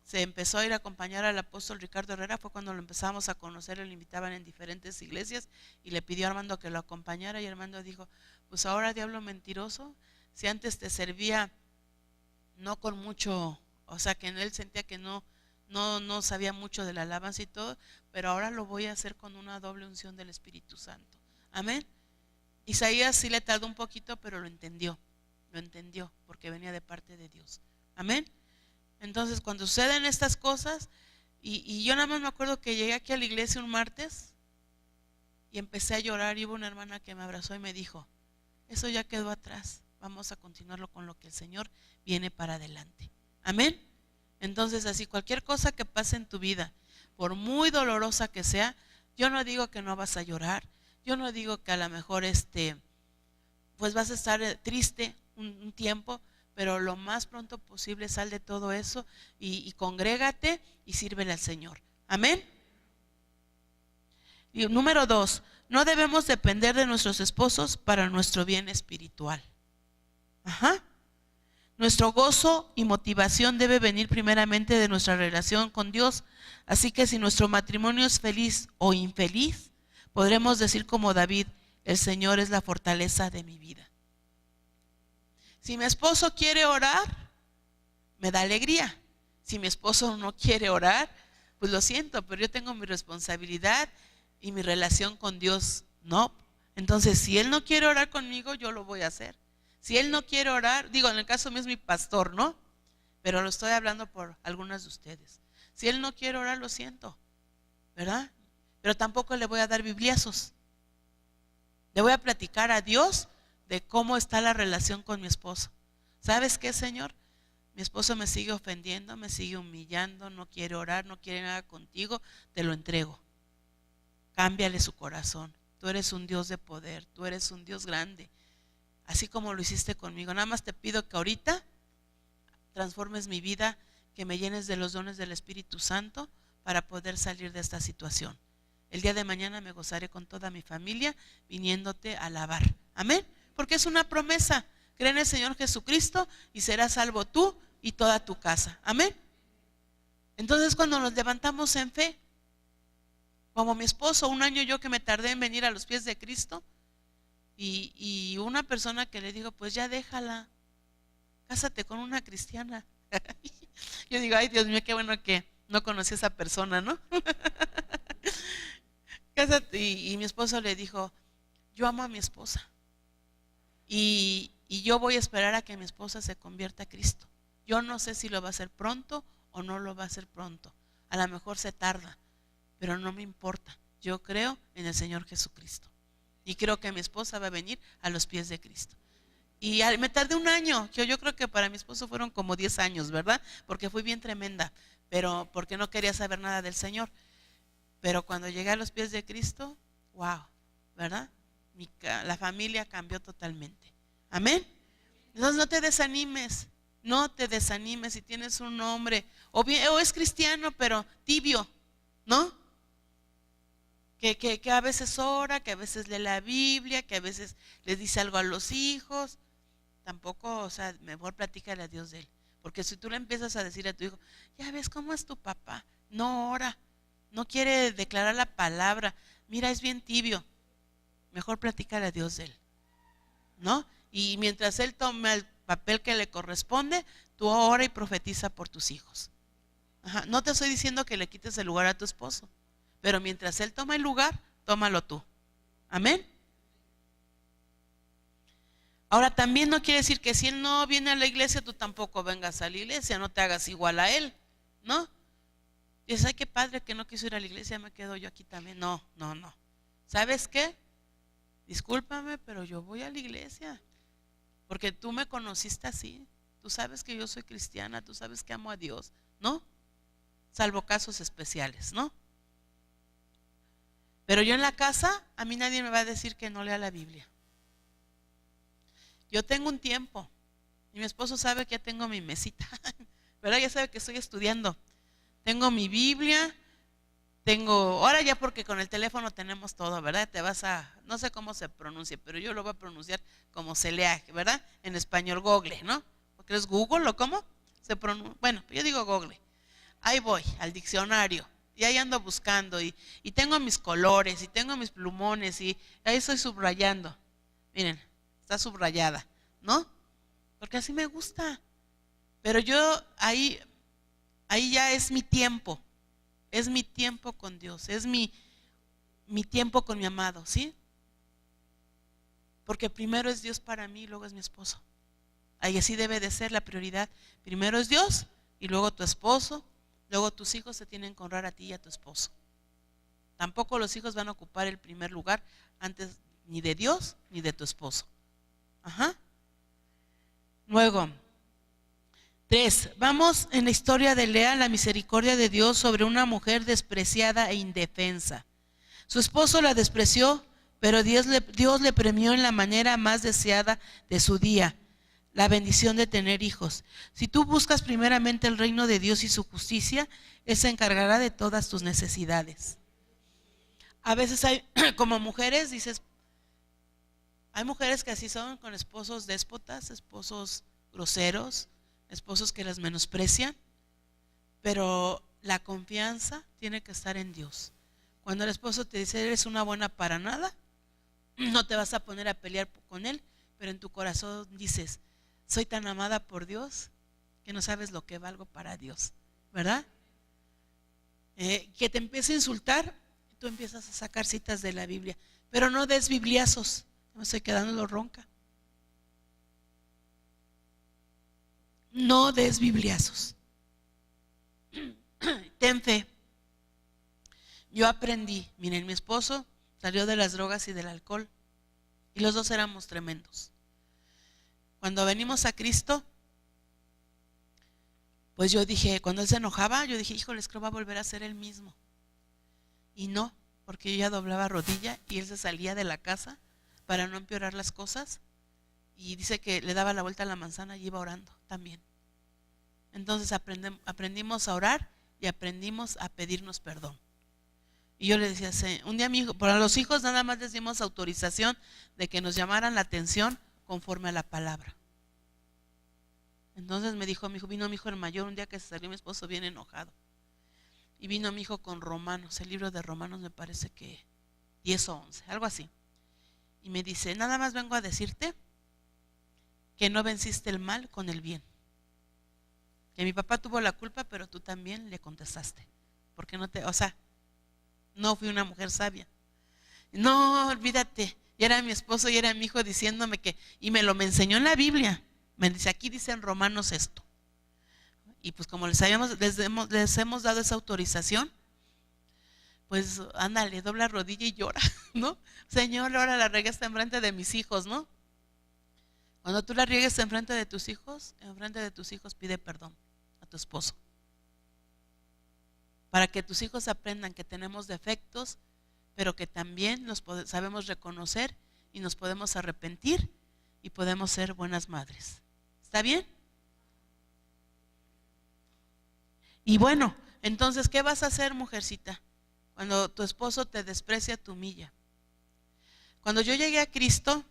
se empezó a ir a acompañar al apóstol Ricardo Herrera, fue cuando lo empezamos a conocer, lo invitaban en diferentes iglesias y le pidió a Armando que lo acompañara, y Armando dijo, pues ahora, diablo mentiroso, si antes te servía no con mucho, o sea que en él sentía que no sabía mucho de la alabanza y todo, pero ahora lo voy a hacer con una doble unción del Espíritu Santo. Amén. Isaías sí le tardó un poquito, pero lo entendió. lo entendió, porque venía de parte de Dios. Amén. Entonces, cuando suceden estas cosas, y yo nada más me acuerdo que llegué aquí a la iglesia un martes y empecé a llorar, y hubo una hermana que me abrazó y me dijo, eso ya quedó atrás, vamos a continuarlo con lo que el Señor viene para adelante. Amén. Entonces, así cualquier cosa que pase en tu vida, por muy dolorosa que sea, yo no digo que no vas a llorar, yo no digo que a lo mejor pues vas a estar triste un tiempo, pero lo más pronto posible sal de todo eso y congrégate y sírvele al Señor. Amén. Y número 2, no debemos depender de nuestros esposos para nuestro bien espiritual. Nuestro gozo y motivación debe venir primeramente de nuestra relación con Dios. Así que si nuestro matrimonio es feliz o infeliz, podremos decir como David, el Señor es la fortaleza de mi vida. Si mi esposo quiere orar, me da alegría. Si mi esposo no quiere orar, pues lo siento, pero yo tengo mi responsabilidad y mi relación con Dios no. Entonces, si él no quiere orar conmigo, yo lo voy a hacer. Si él no quiere orar, digo, en el caso mío es mi pastor, ¿no? Pero lo estoy hablando por algunas de ustedes. Si él no quiere orar, lo siento, ¿verdad? Pero tampoco le voy a dar bibliazos. Le voy a platicar a Dios de cómo está la relación con mi esposo. ¿Sabes qué, Señor? Mi esposo me sigue ofendiendo, me sigue humillando, no quiere orar, no quiere nada contigo, te lo entrego. Cámbiale su corazón. Tú eres un Dios de poder, tú eres un Dios grande, así como lo hiciste conmigo. Nada más te pido que ahorita transformes mi vida, que me llenes de los dones del Espíritu Santo para poder salir de esta situación. El día de mañana me gozaré con toda mi familia viniéndote a alabar. Amén. Porque es una promesa. Cree en el Señor Jesucristo y serás salvo tú y toda tu casa. Amén. Entonces, cuando nos levantamos en fe, como mi esposo, un año yo que me tardé en venir a los pies de Cristo, y una persona que le digo, pues ya déjala, cásate con una cristiana. Yo digo, ay Dios mío, qué bueno que no conocí a esa persona, ¿no? Cásate. Y mi esposo le dijo, yo amo a mi esposa y yo voy a esperar a que mi esposa se convierta a Cristo. Yo no sé si lo va a hacer pronto o no lo va a hacer pronto. A lo mejor se tarda, pero no me importa. Yo creo en el Señor Jesucristo y creo que mi esposa va a venir a los pies de Cristo. Y me tardé un año, yo creo que para mi esposo fueron como 10 años, ¿verdad? Porque fui bien tremenda, pero porque no quería saber nada del Señor. Pero cuando llegué a los pies de Cristo, wow, ¿verdad? La familia cambió totalmente. Amén. Entonces no te desanimes, no te desanimes si tienes un hombre, o es cristiano pero tibio, ¿no? Que a veces ora, que a veces lee la Biblia, que a veces le dice algo a los hijos. Tampoco, o sea, mejor platícale a Dios de él. Porque si tú le empiezas a decir a tu hijo, ya ves cómo es tu papá, no ora, no quiere declarar la palabra, mira, es bien tibio, mejor platícale a Dios de él, ¿no? Y mientras él toma el papel que le corresponde, tú ora y profetiza por tus hijos. No te estoy diciendo que le quites el lugar a tu esposo, pero mientras él toma el lugar, tómalo tú. Amén. Ahora también no quiere decir que si él no viene a la iglesia, tú tampoco vengas a la iglesia, no te hagas igual a él, ¿no? Y dices, ay, qué padre que no quiso ir a la iglesia, me quedo yo aquí también. No. ¿Sabes qué? Discúlpame, pero yo voy a la iglesia, porque tú me conociste así, tú sabes que yo soy cristiana, tú sabes que amo a Dios, ¿no? Salvo casos especiales, ¿no? Pero yo en la casa, a mí nadie me va a decir que no lea la Biblia. Yo tengo un tiempo y mi esposo sabe que ya tengo mi mesita, ¿verdad? Ya sabe que estoy estudiando. Tengo mi Biblia, ahora ya porque con el teléfono tenemos todo, ¿verdad? No sé cómo se pronuncia, pero yo lo voy a pronunciar como se lea, ¿verdad? En español, Google, ¿no? ¿Porque es Google o cómo? Bueno, yo digo Google. Ahí voy, al diccionario, y ahí ando buscando, y tengo mis colores, y tengo mis plumones, y ahí estoy subrayando. Miren, está subrayada, ¿no? Porque así me gusta. Pero yo ahí ya es mi tiempo con Dios, es mi tiempo con mi amado, ¿sí? Porque primero es Dios para mí y luego es mi esposo. Ahí así debe de ser la prioridad. Primero es Dios y luego tu esposo, luego tus hijos se tienen que honrar a ti y a tu esposo. Tampoco los hijos van a ocupar el primer lugar antes ni de Dios ni de tu esposo. Ajá. Luego, 3. Vamos en la historia de Lea, la misericordia de Dios sobre una mujer despreciada e indefensa. Su esposo la despreció, pero Dios le premió en la manera más deseada de su día, la bendición de tener hijos. Si tú buscas primeramente el reino de Dios y su justicia, Él se encargará de todas tus necesidades. A veces hay, como mujeres, dices, hay mujeres que así son, con esposos déspotas, esposos groseros, esposos que las menosprecian, pero la confianza tiene que estar en Dios. Cuando el esposo te dice, eres una buena para nada, no te vas a poner a pelear con él, pero en tu corazón dices, soy tan amada por Dios que no sabes lo que valgo para Dios, ¿verdad? Que te empiece a insultar, tú empiezas a sacar citas de la Biblia, pero no des bibliazos, no estoy quedando ronca. No des bibliazos. Ten fe. Yo aprendí, miren, mi esposo salió de las drogas y del alcohol y los dos éramos tremendos. Cuando venimos a Cristo, pues yo dije, cuando él se enojaba, yo dije, híjoles, creo que va a volver a ser el mismo. Y no, porque yo ya doblaba rodilla y él se salía de la casa para no empeorar las cosas. Y dice que le daba la vuelta a la manzana y iba orando también. Entonces aprendimos a orar y aprendimos a pedirnos perdón. Y yo le decía, un día a mi hijo, para los hijos nada más les dimos autorización de que nos llamaran la atención conforme a la palabra. Entonces me dijo mi hijo, vino mi hijo el mayor, un día que se salió mi esposo bien enojado. Y vino mi hijo con Romanos, el libro de Romanos me parece que 10 o 11, algo así. Y me dice, nada más vengo a decirte que no venciste el mal con el bien. Que mi papá tuvo la culpa, pero tú también le contestaste. Porque no fui una mujer sabia. No, olvídate. Y era mi esposo y era mi hijo diciéndome que, y me enseñó en la Biblia. Me dice, aquí dice en Romanos esto. Y pues como les hemos dado esa autorización, pues ándale, dobla rodilla y llora, ¿no? Señor, ahora la regué enfrente de mis hijos, ¿no? Cuando tú la riegues enfrente de tus hijos pide perdón a tu esposo. Para que tus hijos aprendan que tenemos defectos, pero que también los sabemos reconocer y nos podemos arrepentir y podemos ser buenas madres. ¿Está bien? Y bueno, entonces, ¿qué vas a hacer, mujercita? Cuando tu esposo te desprecia, te humilla. Cuando yo llegué a Cristo,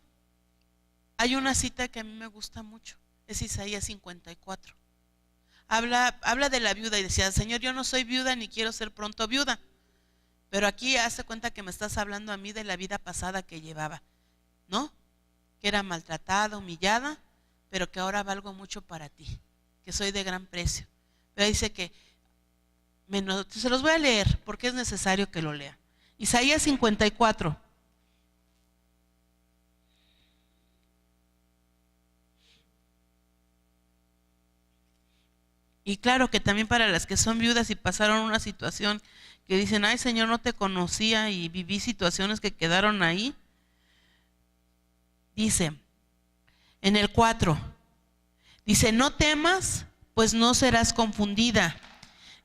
hay una cita que a mí me gusta mucho, es Isaías 54. Habla de la viuda y decía, Señor, yo no soy viuda ni quiero ser pronto viuda. Pero aquí hace cuenta que me estás hablando a mí de la vida pasada que llevaba, ¿no? Que era maltratada, humillada, pero que ahora valgo mucho para ti, que soy de gran precio. Pero dice que, se los voy a leer porque es necesario que lo lea. Isaías 54. Y claro que también para las que son viudas y pasaron una situación que dicen, ay Señor, no te conocía y viví situaciones que quedaron ahí. Dice, en el 4, dice, no temas, pues no serás confundida,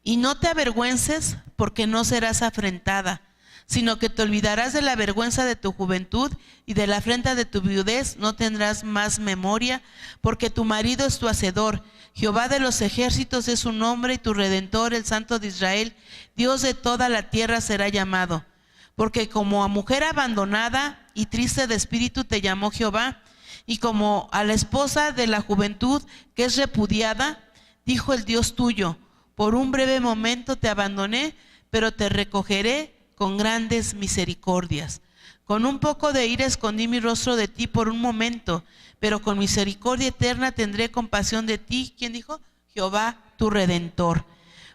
y no te avergüences, porque no serás afrentada, sino que te olvidarás de la vergüenza de tu juventud y de la afrenta de tu viudez no tendrás más memoria, porque tu marido es tu hacedor. Jehová de los ejércitos es su nombre y tu Redentor, el Santo de Israel, Dios de toda la tierra será llamado. Porque como a mujer abandonada y triste de espíritu te llamó Jehová, y como a la esposa de la juventud que es repudiada, dijo el Dios tuyo, por un breve momento te abandoné, pero te recogeré con grandes misericordias. Con un poco de ira escondí mi rostro de ti por un momento, pero con misericordia eterna tendré compasión de ti. ¿Quién dijo? Jehová tu Redentor.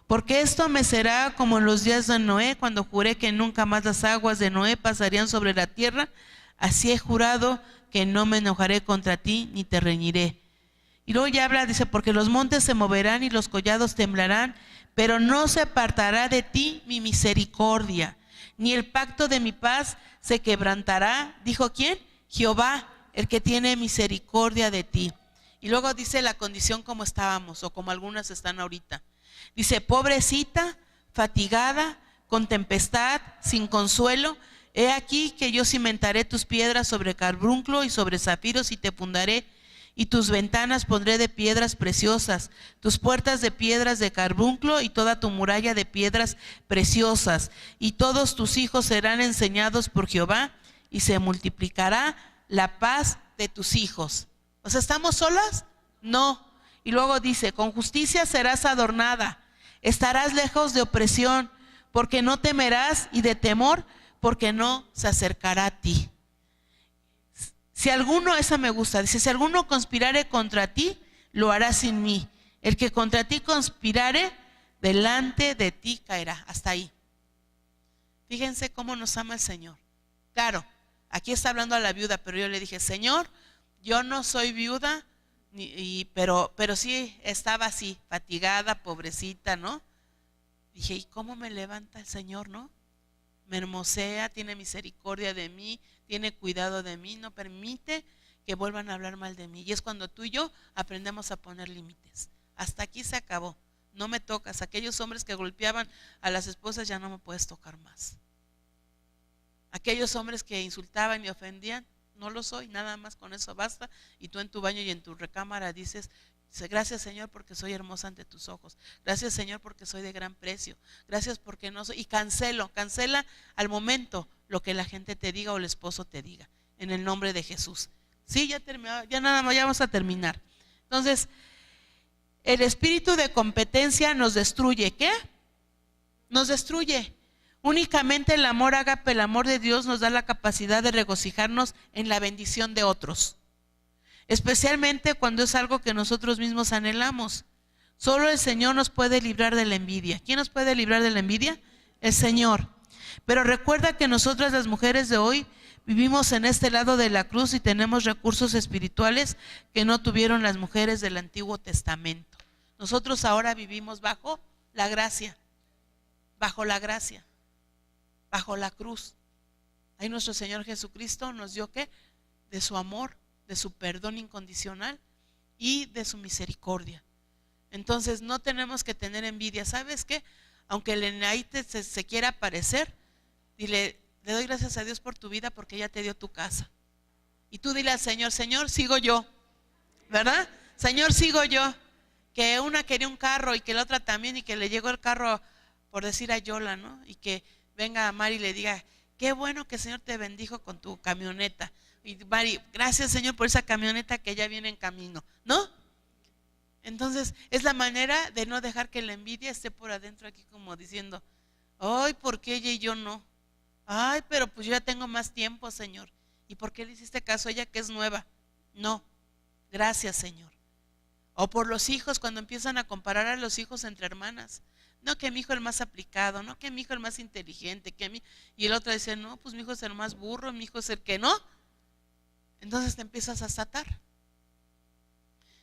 Porque esto me será como en los días de Noé, cuando juré que nunca más las aguas de Noé pasarían sobre la tierra. Así he jurado que no me enojaré contra ti ni te reñiré. Y luego ya habla, dice, porque los montes se moverán y los collados temblarán, pero no se apartará de ti mi misericordia, ni el pacto de mi paz se quebrantará. ¿Dijo quién? Jehová, el que tiene misericordia de ti. Y luego dice la condición como estábamos, o como algunas están ahorita. Dice, pobrecita, fatigada, con tempestad, sin consuelo, he aquí que yo cimentaré tus piedras sobre carbunclo y sobre zafiros y te fundaré, y tus ventanas pondré de piedras preciosas, tus puertas de piedras de carbunclo y toda tu muralla de piedras preciosas, y todos tus hijos serán enseñados por Jehová, y se multiplicará la paz de tus hijos. O sea, ¿estamos solas? No. Y luego dice, con justicia serás adornada, estarás lejos de opresión, porque no temerás, y de temor, porque no se acercará a ti. Si alguno, esa me gusta, dice, si alguno conspirare contra ti, lo hará sin mí. El que contra ti conspirare, delante de ti caerá. Hasta ahí. Fíjense cómo nos ama el Señor. Claro, aquí está hablando a la viuda, pero yo le dije, Señor, yo no soy viuda, pero sí estaba así, fatigada, pobrecita, ¿no? Dije, ¿y cómo me levanta el Señor, no? Me hermosea, tiene misericordia de mí, tiene cuidado de mí, no permite que vuelvan a hablar mal de mí. Y es cuando tú y yo aprendemos a poner límites. Hasta aquí se acabó, no me tocas. Aquellos hombres que golpeaban a las esposas, ya no me puedes tocar más. Aquellos hombres que insultaban y ofendían, no lo soy, nada más con eso basta. Y tú en tu baño y en tu recámara dices, gracias Señor porque soy hermosa ante tus ojos, gracias Señor porque soy de gran precio, gracias porque no soy, y cancela al momento lo que la gente te diga o el esposo te diga, en el nombre de Jesús. Sí, ya terminó, ya nada más, ya vamos a terminar. Entonces, el espíritu de competencia nos destruye. ¿Qué? Nos destruye. Únicamente el amor ágape, el amor de Dios, nos da la capacidad de regocijarnos en la bendición de otros, especialmente cuando es algo que nosotros mismos anhelamos. Solo el Señor nos puede librar de la envidia. ¿Quién nos puede librar de la envidia? El Señor. Pero recuerda que nosotras las mujeres de hoy vivimos en este lado de la cruz y tenemos recursos espirituales que no tuvieron las mujeres del Antiguo Testamento. Nosotros ahora vivimos bajo la gracia, bajo la gracia, bajo la cruz. Ahí nuestro Señor Jesucristo nos dio ¿qué? De su amor, de su perdón incondicional y de su misericordia. Entonces no tenemos que tener envidia. ¿Sabes qué? Aunque el Enaíte se quiera aparecer, dile, le doy gracias a Dios por tu vida porque ella te dio tu casa. Y tú dile al Señor, Señor, sigo yo, ¿verdad? Señor, sigo yo. Que una quería un carro y que la otra también, y que le llegó el carro, por decir a Yola, ¿no? Y que venga a Mari y le diga, qué bueno que el Señor te bendijo con tu camioneta. Y Mari, gracias Señor por esa camioneta que ya viene en camino, ¿no? Entonces es la manera de no dejar que la envidia esté por adentro aquí como diciendo, ay, ¿por qué ella y yo no? Ay, pero pues yo ya tengo más tiempo, Señor. ¿Y por qué le hiciste caso a ella que es nueva? No, gracias Señor. O por los hijos, cuando empiezan a comparar a los hijos entre hermanas. No, que mi hijo es el más aplicado, no, que mi hijo es el más inteligente, y el otro dice, no, pues mi hijo es el más burro, mi hijo es el que no. Entonces te empiezas a satar.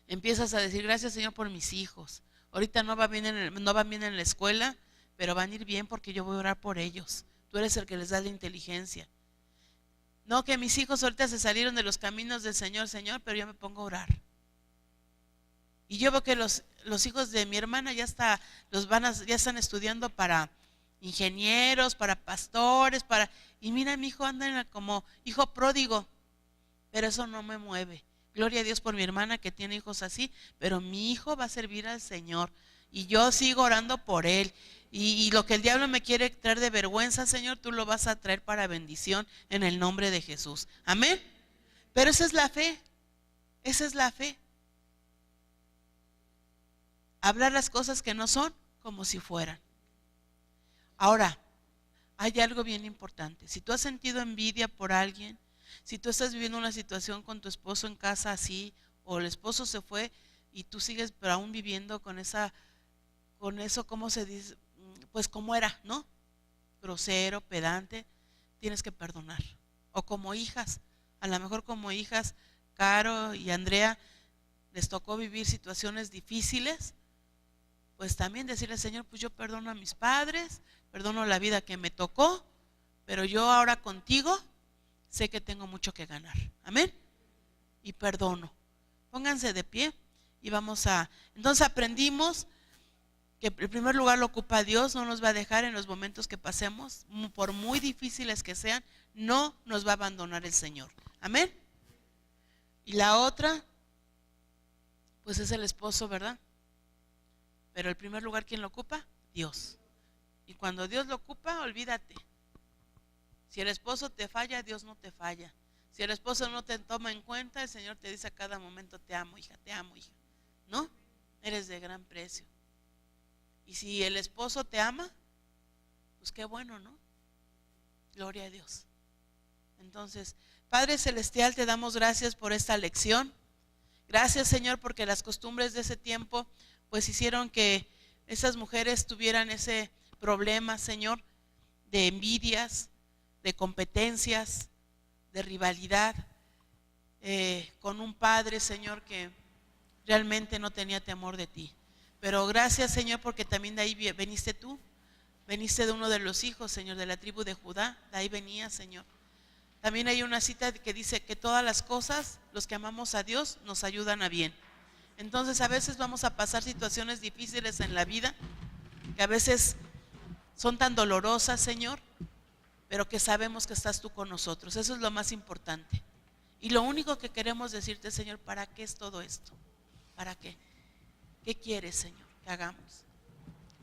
Empiezas a decir, gracias Señor por mis hijos. Ahorita no van bien en la escuela, pero van a ir bien porque yo voy a orar por ellos. Tú eres el que les da la inteligencia. No, que mis hijos ahorita se salieron de los caminos del Señor, Señor, pero yo me pongo a orar. Y yo veo que los hijos de mi hermana ya están estudiando para ingenieros, para pastores, y mira, mi hijo anda como hijo pródigo, pero eso no me mueve. Gloria a Dios por mi hermana que tiene hijos así, pero mi hijo va a servir al Señor y yo sigo orando por él. Y lo que el diablo me quiere traer de vergüenza, Señor, tú lo vas a traer para bendición en el nombre de Jesús. Amén. Pero esa es la fe, esa es la fe. Hablar las cosas que no son como si fueran. Ahora, hay algo bien importante. Si tú has sentido envidia por alguien, si tú estás viviendo una situación con tu esposo en casa así, o el esposo se fue y tú sigues pero aún viviendo con eso, ¿cómo se dice? Pues como era, ¿no? Grosero, pedante, tienes que perdonar. O como hijas, a lo mejor como hijas, Caro y Andrea, les tocó vivir situaciones difíciles, pues también decirle: Señor, pues yo perdono a mis padres, perdono la vida que me tocó, pero yo ahora contigo sé que tengo mucho que ganar. Amén. Y perdono. Pónganse de pie y vamos a... Entonces aprendimos que el primer lugar lo ocupa Dios, no nos va a dejar en los momentos que pasemos, por muy difíciles que sean, no nos va a abandonar el Señor. Amén. Y la otra, pues es el esposo, ¿verdad? Pero el primer lugar, ¿quién lo ocupa? Dios. Y cuando Dios lo ocupa, olvídate. Si el esposo te falla, Dios no te falla. Si el esposo no te toma en cuenta, el Señor te dice a cada momento: te amo, hija, ¿no? Eres de gran precio. Y si el esposo te ama, pues qué bueno, ¿no? Gloria a Dios. Entonces, Padre Celestial, te damos gracias por esta lección. Gracias, Señor, porque las costumbres de ese tiempo pues hicieron que esas mujeres tuvieran ese problema, Señor, de envidias, de competencias, de rivalidad, con un padre, Señor, que realmente no tenía temor de ti. Pero gracias, Señor, porque también de ahí veniste tú, veniste de uno de los hijos, Señor, de la tribu de Judá, de ahí venía, Señor. También hay una cita que dice que todas las cosas, los que amamos a Dios, nos ayudan a bien. Entonces a veces vamos a pasar situaciones difíciles en la vida, que a veces son tan dolorosas, Señor, pero que sabemos que estás tú con nosotros. Eso es lo más importante. Y lo único que queremos decirte, Señor: ¿para qué es todo esto? ¿Para qué? ¿Qué quieres, Señor, que hagamos?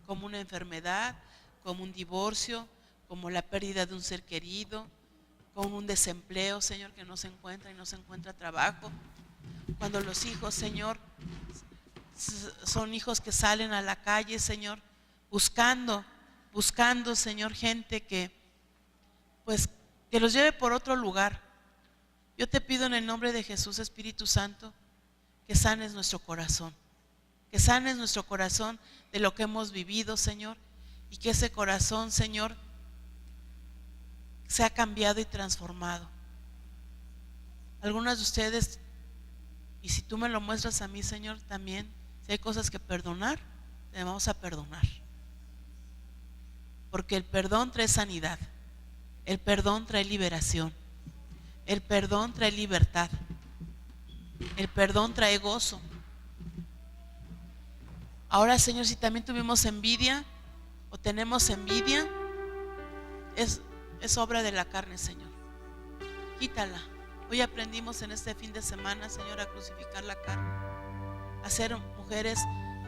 Como una enfermedad, como un divorcio, como la pérdida de un ser querido, como un desempleo, Señor, que no se encuentra y no se encuentra trabajo. Cuando los hijos, Señor, son hijos que salen a la calle, Señor, buscando, Señor, gente que pues que los lleve por otro lugar. Yo te pido en el nombre de Jesús, Espíritu Santo, que sanes nuestro corazón, que sanes nuestro corazón de lo que hemos vivido, Señor, y que ese corazón, Señor, sea cambiado y transformado. Algunas de ustedes, y si tú me lo muestras a mí, Señor, también, si hay cosas que perdonar, te vamos a perdonar, porque el perdón trae sanidad, el perdón trae liberación, el perdón trae libertad, el perdón trae gozo. Ahora, Señor, si también tuvimos envidia o tenemos envidia, es obra de la carne, Señor. Quítala. Hoy aprendimos en este fin de semana, Señor, a crucificar la carne, a ser mujeres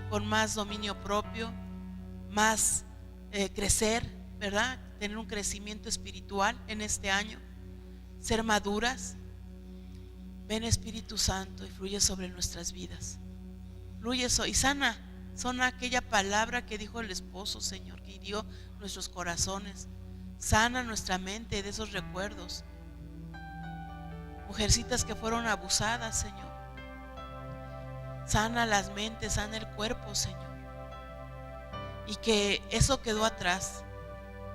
con más dominio propio, más crecer, ¿verdad? Tener un crecimiento espiritual en este año, ser maduras. Ven, Espíritu Santo, y fluye sobre nuestras vidas. Fluye y sana aquella palabra que dijo el esposo, Señor, que hirió nuestros corazones. Sana nuestra mente de esos recuerdos. Mujercitas que fueron abusadas, Señor. Sana las mentes, sana el cuerpo, Señor. Y que eso quedó atrás.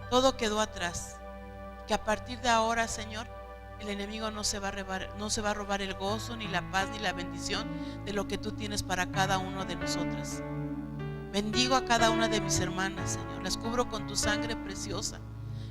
Todo quedó atrás. Que a partir de ahora, Señor, el enemigo no se va a robar el gozo, ni la paz, ni la bendición de lo que tú tienes para cada uno de nosotras. Bendigo a cada una de mis hermanas, Señor. Las cubro con tu sangre preciosa.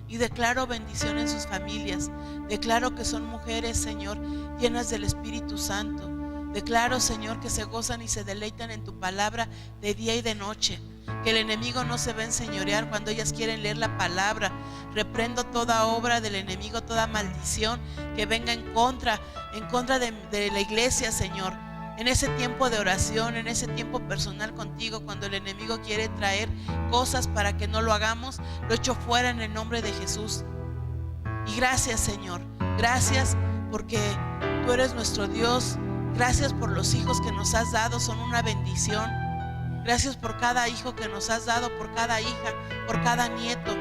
Y declaro bendición en sus familias. Declaro que son mujeres, Señor, llenas del Espíritu Santo. Declaro, Señor, que se gozan y se deleitan en tu palabra de día y de noche. Que el enemigo no se va a enseñorear cuando ellas quieren leer la palabra. Reprendo toda obra del enemigo, toda maldición que venga en contra de la iglesia, Señor. En ese tiempo de oración, en ese tiempo personal contigo, cuando el enemigo quiere traer cosas para que no lo hagamos, lo echo fuera en el nombre de Jesús. Y gracias, Señor, gracias porque tú eres nuestro Dios. Gracias por los hijos que nos has dado, son una bendición. Gracias por cada hijo que nos has dado, por cada hija, por cada nieto.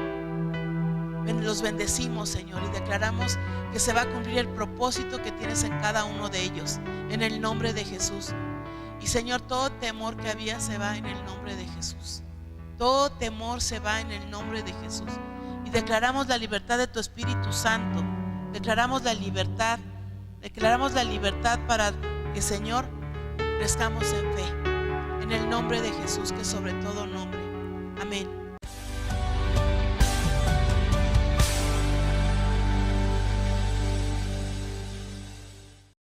Los bendecimos, Señor, y declaramos que se va a cumplir el propósito que tienes en cada uno de ellos, en el nombre de Jesús. Y, Señor, todo temor que había se va en el nombre de Jesús. Todo temor se va en el nombre de Jesús. Y declaramos la libertad de tu Espíritu Santo. Declaramos la libertad para que, Señor, crezcamos en fe. En el nombre de Jesús, que sobre todo nombre. Amén.